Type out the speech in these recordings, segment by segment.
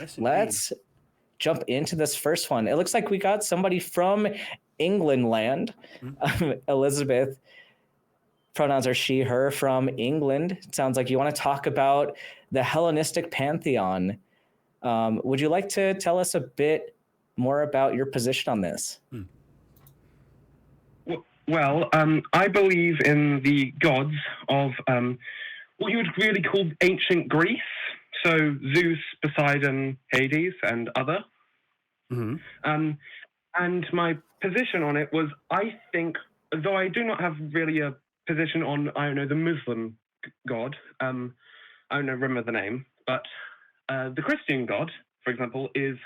Yes, let's jump into this first one. It looks like we got somebody from England land. Elizabeth, pronouns are she, her, from England. It sounds like you want to talk about the Hellenistic Pantheon. Would you like to tell us a bit more about your position on this? Well, I believe in the gods of what you would really call ancient Greece. So Zeus, Poseidon, Hades, and other. And my position on it was, I think, though I do not have really a position on, I don't know, the Muslim god, I don't know, remember the name, but the Christian god, for example, is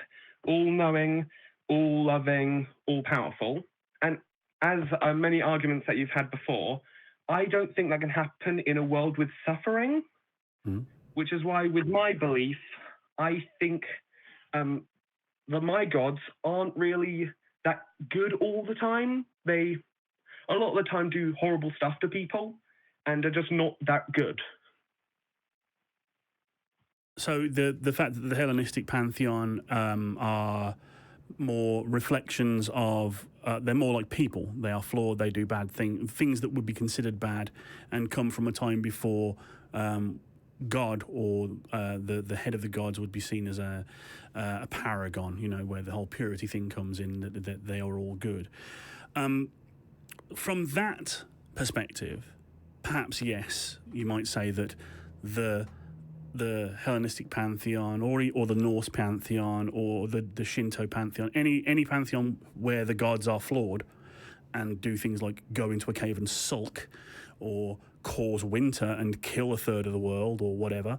all-knowing, all-loving, all-powerful. And as many arguments that you've had before, I don't think that can happen in a world with suffering, which is why, with my belief, I think that my gods aren't really that good all the time. They, a lot of the time, do horrible stuff to people, and are just not that good. So the fact that the Hellenistic Pantheon are more reflections of, they're more like people. They are flawed, they do bad things that would be considered bad and come from a time before God or the head of the gods would be seen as a paragon, you know, where the whole purity thing comes in, that they are all good. From that perspective, perhaps, yes, you might say that the Hellenistic Pantheon or the Norse Pantheon or the Shinto Pantheon, any pantheon where the gods are flawed and do things like go into a cave and sulk or cause winter and kill a third of the world or whatever,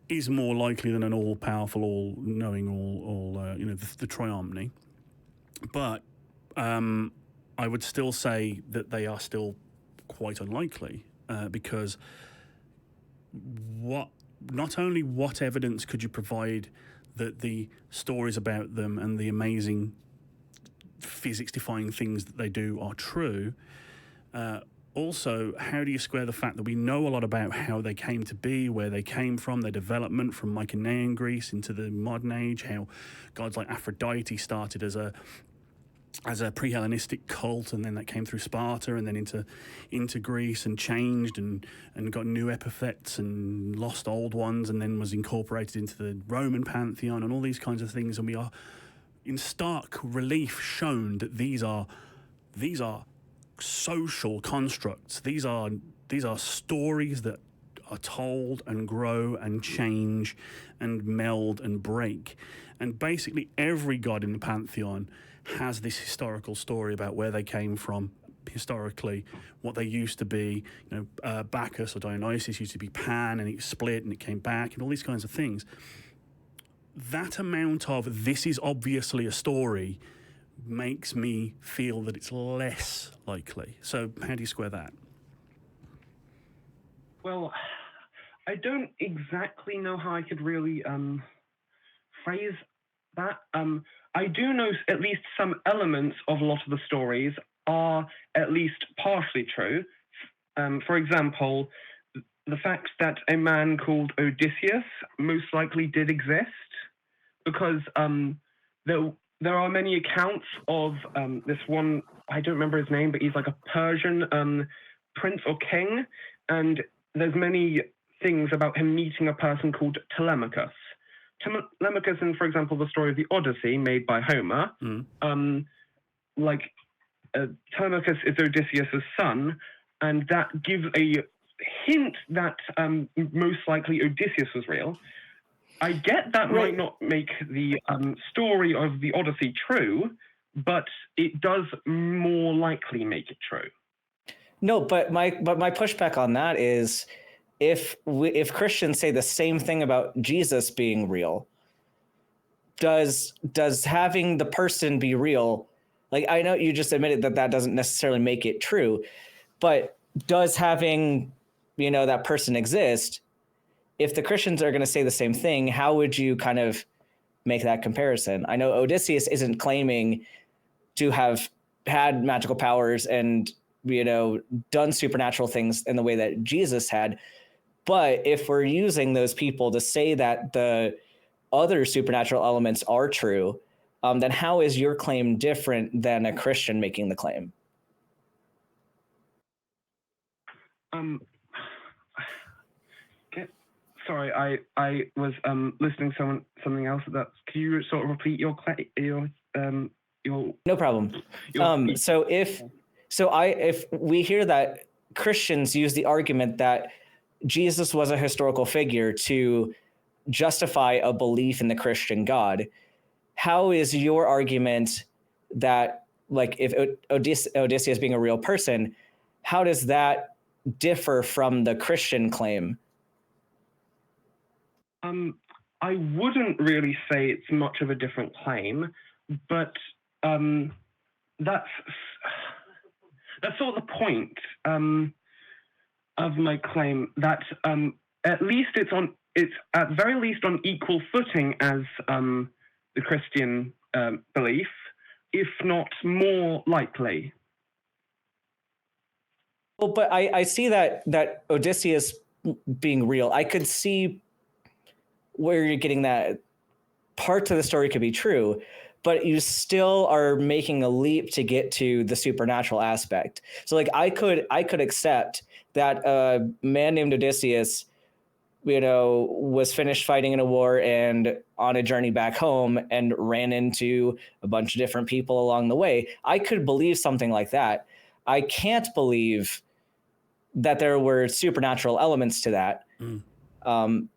is more likely than an all-powerful, all-knowing, the triomny. But I would still say that they are still quite unlikely because not only what evidence could you provide that the stories about them and the amazing physics-defying things that they do are true, also, how do you square the fact that we know a lot about how they came to be, where they came from, their development from Mycenaean Greece into the modern age, how gods like Aphrodite started as a pre-Hellenistic cult, and then that came through Sparta and then into Greece and changed and got new epithets and lost old ones, and then was incorporated into the Roman pantheon and all these kinds of things. And we are in stark relief shown that these are social constructs. These are stories that are told and grow and change and meld and break. And basically every god in the pantheon has this historical story about where they came from historically, what they used to be. You know, Bacchus or Dionysus used to be Pan, and it split and it came back, and all these kinds of things. That amount of this is obviously a story makes me feel that it's less likely. So how do you square that? Well, I don't exactly know how I could really phrase that. I do know at least some elements of a lot of the stories are at least partially true. For example, the fact that a man called Odysseus most likely did exist, because there are many accounts of this one, I don't remember his name, but he's like a Persian prince or king, and there's many things about him meeting a person called Telemachus. Telemachus in, for example, the story of the Odyssey made by Homer, Telemachus is Odysseus' son, and that gives a hint that most likely Odysseus was real. I get that might not make the story of the Odyssey true, but it does more likely make it true. No, but my pushback on that is, if Christians say the same thing about Jesus being real, does having the person be real, like, I know you just admitted that doesn't necessarily make it true, but does having, that person exist? If the Christians are going to say the same thing, how would you kind of make that comparison? I know Odysseus isn't claiming to have had magical powers and, done supernatural things in the way that Jesus had, But if we're using those people to say that the other supernatural elements are true, then how is your claim different than a Christian making the claim? Sorry, I was listening to something else. Can you sort of repeat your No problem. So if we hear that Christians use the argument that Jesus was a historical figure to justify a belief in the Christian God, how is your argument that, like, if Odysseus being a real person, how does that differ from the Christian claim? I wouldn't really say it's much of a different claim, but that's sort of the point of my claim, that at least it's at very least on equal footing as the Christian belief, if not more likely. Well, but I see that Odysseus being real, I could see where you're getting that. Parts of the story could be true, but you still are making a leap to get to the supernatural aspect. So, like, I could accept that a man named Odysseus, was finished fighting in a war and on a journey back home and ran into a bunch of different people along the way. I could believe something like that. I can't believe that there were supernatural elements to that.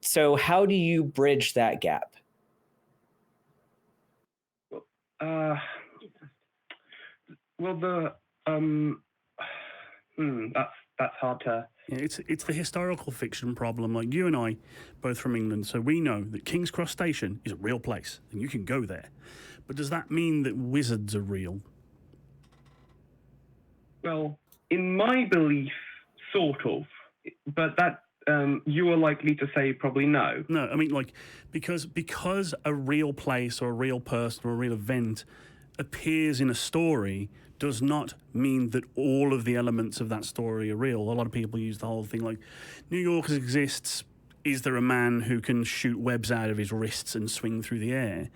So how do you bridge that gap? Well, that's hard to. Yeah, it's the historical fiction problem. Like, you and I, both from England, so we know that King's Cross Station is a real place and you can go there. But does that mean that wizards are real? Well, in my belief, sort of, but that you are likely to say probably no. No, I mean, like, because a real place or a real person or a real event appears in a story does not mean that all of the elements of that story are real. A lot of people use the whole thing like, New York exists. Is there a man who can shoot webs out of his wrists and swing through the air?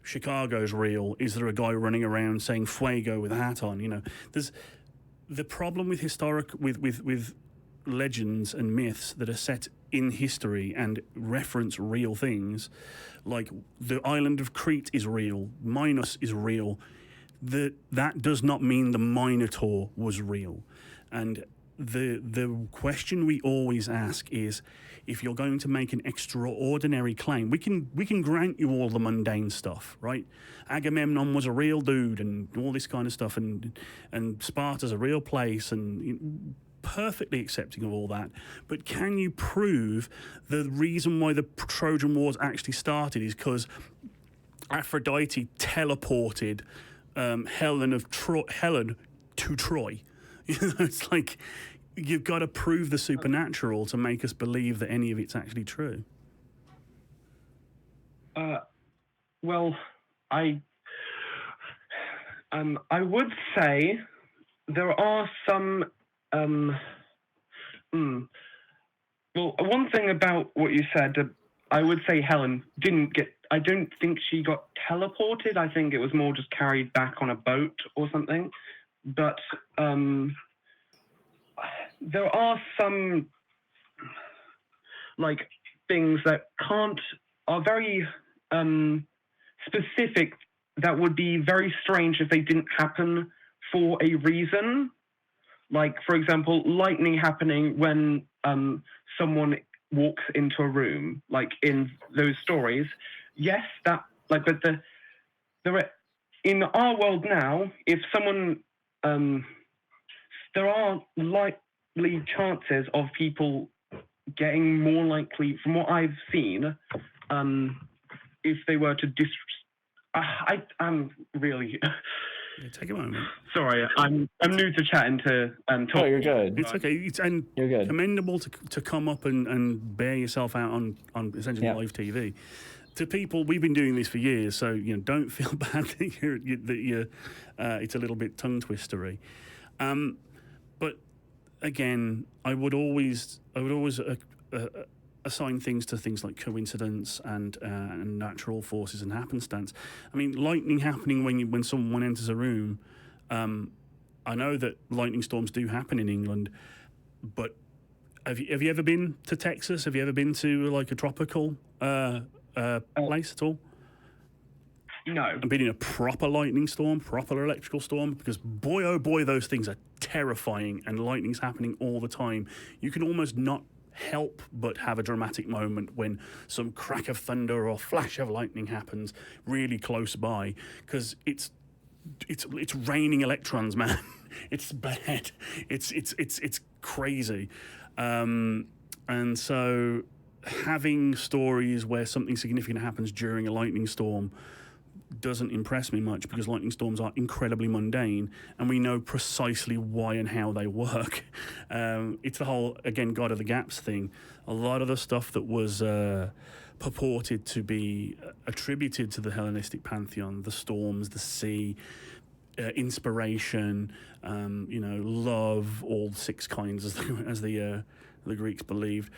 Chicago's real. Is there a guy running around saying fuego with a hat on? There's the problem with with legends and myths that are set in history and reference real things, like the island of Crete is real, Minos is real. That does not mean the Minotaur was real. And the question we always ask is, if you're going to make an extraordinary claim, we can grant you all the mundane stuff, right? Agamemnon was a real dude and all this kind of stuff, and Sparta's a real place, and perfectly accepting of all that. But can you prove the reason why the Trojan Wars actually started is because Aphrodite teleported Helen to Troy? It's like, you've got to prove the supernatural to make us believe that any of it's actually true. Well, I would say there are some. Well, one thing about what you said, I would say Helen didn't get. I don't think she got teleported. I think it was more just carried back on a boat or something. But there are some like things that are very specific, that would be very strange if they didn't happen for a reason. Like, for example, lightning happening when someone walks into a room, like in those stories. Yes, but in our world now, if someone, there are likely chances of people getting more likely, from what I've seen, if they were to I'm really. Yeah, take a moment. Sorry, I'm new to chatting to talk. Oh, you're good. It's okay. You're good. Commendable to come up and bear yourself out on essentially live TV. To people, we've been doing this for years, so don't feel bad that you're it's a little bit tongue twistery. But again, I would always assign things to things like coincidence and natural forces and happenstance. I mean, lightning happening when someone enters a room. I know that lightning storms do happen in England, but have you ever been to Texas? Have you ever been to like a tropical place at all? No. And been in a proper lightning storm, proper electrical storm, because boy, oh boy, those things are terrifying, and lightning's happening all the time. You can almost not help but have a dramatic moment when some crack of thunder or flash of lightning happens really close by, because it's raining electrons, man. It's bad. It's crazy. And so having stories where something significant happens during a lightning storm doesn't impress me much, because lightning storms are incredibly mundane and we know precisely why and how they work. It's the whole, again, God of the Gaps thing. A lot of the stuff that was purported to be attributed to the Hellenistic Pantheon, the storms, the sea, inspiration, love, all 6 kinds as the Greeks believed.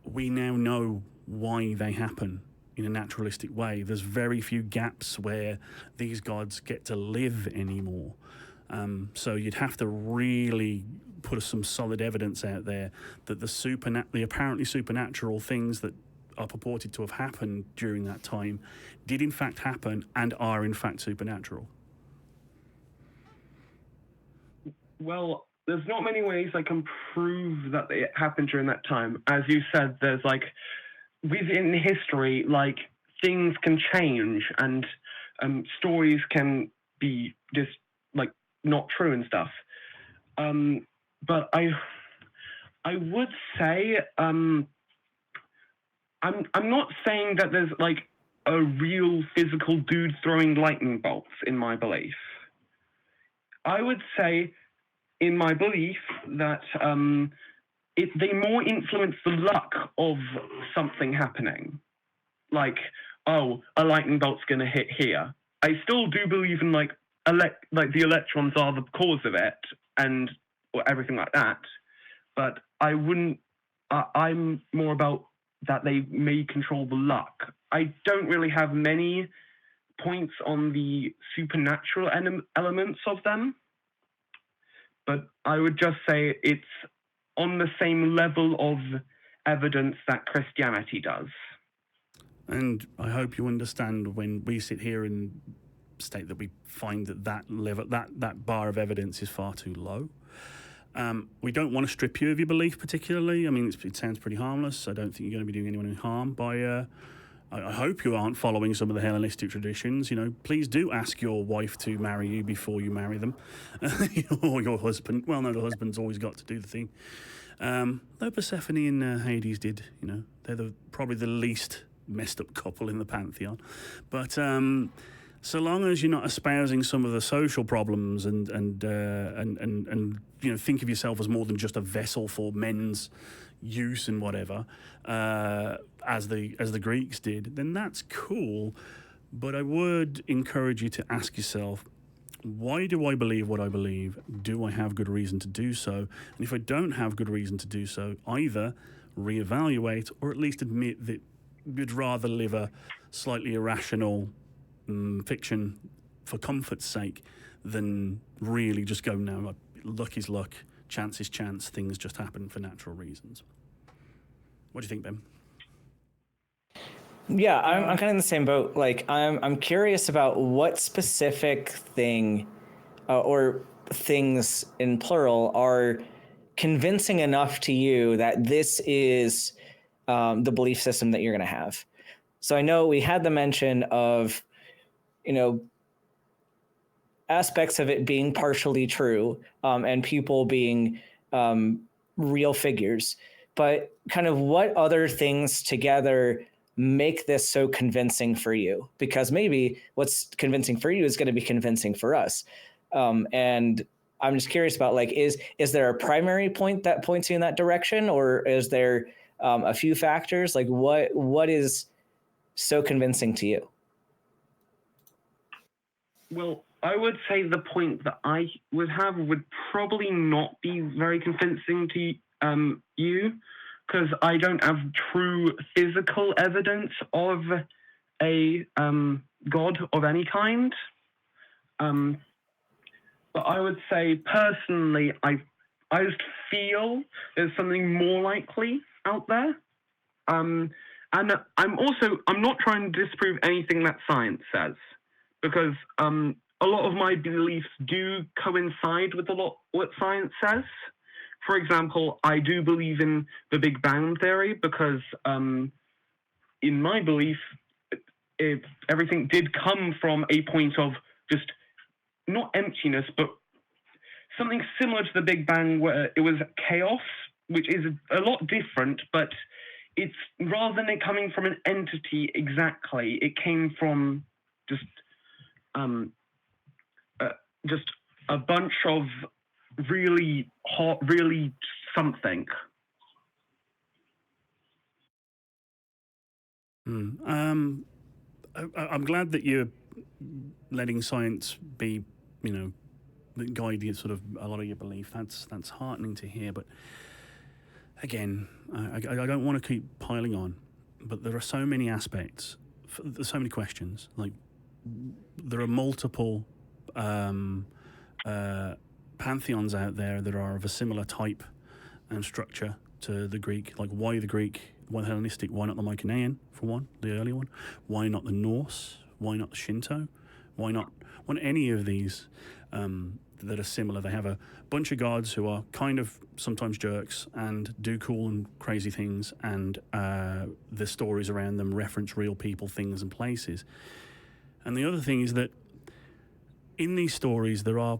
We now know why they happen in a naturalistic way. There's very few gaps where these gods get to live anymore. So you'd have to really put some solid evidence out there that the apparently supernatural things that are purported to have happened during that time did in fact happen and are in fact supernatural. Well, there's not many ways I can prove that it happened during that time. As you said, there's like, within history, like, things can change and stories can be just like not true and stuff. But I would say I'm not saying that there's like a real physical dude throwing lightning bolts in my belief. I would say in my belief that they more influence the luck of something happening. Like, oh, a lightning bolt's going to hit here. I still do believe in like the electrons are the cause of it and or everything like that. But I wouldn't. I'm more about that they may control the luck. I don't really have many points on the supernatural elements of them, but I would just say it's on the same level of evidence that Christianity does. And I hope you understand when we sit here and state that we find that level, that bar of evidence is far too low. We don't want to strip you of your belief particularly. I mean, it sounds pretty harmless. I don't think you're going to be doing anyone any harm by... I hope you aren't following some of the Hellenistic traditions. Please do ask your wife to marry you before you marry them. Or your husband. Well, no, the husband's always got to do the thing. Though Persephone and Hades did, they're probably the least messed up couple in the Pantheon. But so long as you're not espousing some of the social problems and think of yourself as more than just a vessel for men's use and whatever, as the Greeks did, then that's cool. But I would encourage you to ask yourself, why do I believe what I believe? Do I have good reason to do so? And if I don't have good reason to do so, either reevaluate or at least admit that you'd rather live a slightly irrational fiction for comfort's sake than really just go, no, luck is luck, chance is chance, things just happen for natural reasons. What do you think, Ben? Yeah, I'm kind of in the same boat. Like, I'm curious about what specific thing or things in plural are convincing enough to you that this is the belief system that you're going to have. So I know we had the mention of, aspects of it being partially true, and people being real figures, but kind of what other things together make this so convincing for you? Because maybe what's convincing for you is going to be convincing for us. And I'm just curious about, like, is there a primary point that points you in that direction, or is there a few factors? Like, what is so convincing to you? Well, I would say the point that I would have would probably not be very convincing to you, because I don't have true physical evidence of a god of any kind. But I would say personally, I just feel there's something more likely out there. And I'm not trying to disprove anything that science says, because a lot of my beliefs do coincide with a lot what science says. For example, I do believe in the Big Bang theory because, in my belief, everything did come from a point of just not emptiness, but something similar to the Big Bang, where it was chaos, which is a lot different, but it's rather than it coming from an entity exactly, it came from just a bunch of really hot, really something. I'm glad that you're letting science be, guide you sort of a lot of your belief. That's heartening to hear. But again, I don't want to keep piling on, but there are so many aspects, there's so many questions. Like, there are multiple pantheons out there that are of a similar type and structure to the Greek. Like, why the Greek? Why the Hellenistic? Why not the Mycenaean, for one, the early one? Why not the Norse? Why not the Shinto? Why not any of these that are similar? They have a bunch of gods who are kind of sometimes jerks and do cool and crazy things, and the stories around them reference real people, things, and places. And the other thing is that in these stories, there are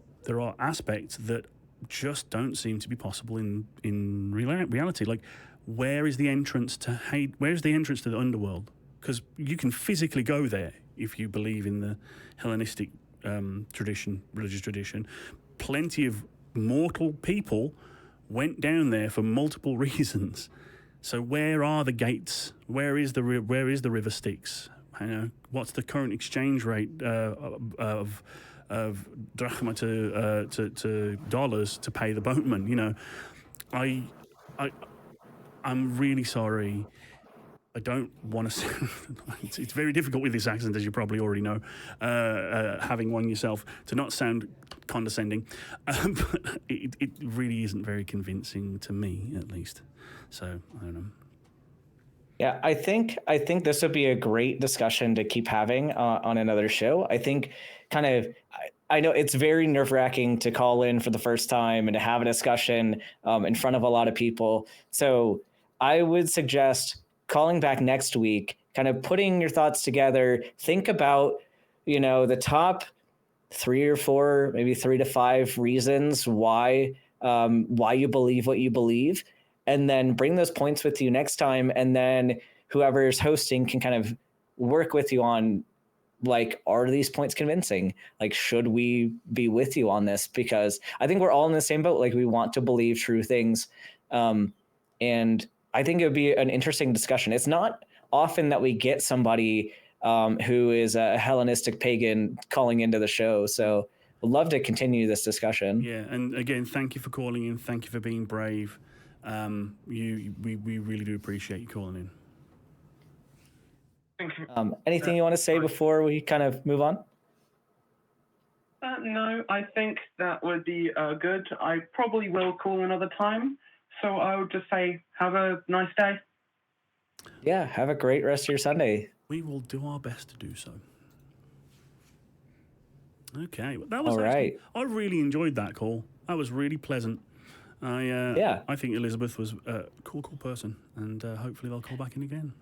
aspects that just don't seem to be possible in reality. Like, where is the entrance to hate? Where's the entrance to the underworld? Because you can physically go there if you believe in the Hellenistic tradition, religious tradition. Plenty of mortal people went down there for multiple reasons. So where are the gates? Where is the river Styx? What's the current exchange rate of drachma to dollars to pay the boatman? I'm really sorry. I don't want to. It's very difficult with this accent, as you probably already know, having one yourself, to not sound condescending. But it really isn't very convincing to me, at least. So I don't know. Yeah, I think this would be a great discussion to keep having on another show. I think I know it's very nerve-wracking to call in for the first time and to have a discussion in front of a lot of people. So I would suggest calling back next week, kind of putting your thoughts together. Think about, the top 3 or 4, maybe 3 to 5 reasons why you believe what you believe, and then bring those points with you next time. And then whoever's hosting can kind of work with you on, like, are these points convincing? Like, should we be with you on this? Because I think we're all in the same boat. Like, we want to believe true things. And I think it would be an interesting discussion. It's not often that we get somebody who is a Hellenistic pagan calling into the show. So I'd love to continue this discussion. Yeah, and again, thank you for calling in. Thank you for being brave. We really do appreciate you calling in. Thank you. Anything you want to say before we kind of move on? No, I think that would be good. I probably will call another time. So I would just say, have a nice day. Yeah, have a great rest of your Sunday. We will do our best to do so. Okay, that was all right. I really enjoyed that call. That was really pleasant. I think Elizabeth was a cool person, and hopefully they'll call back in again.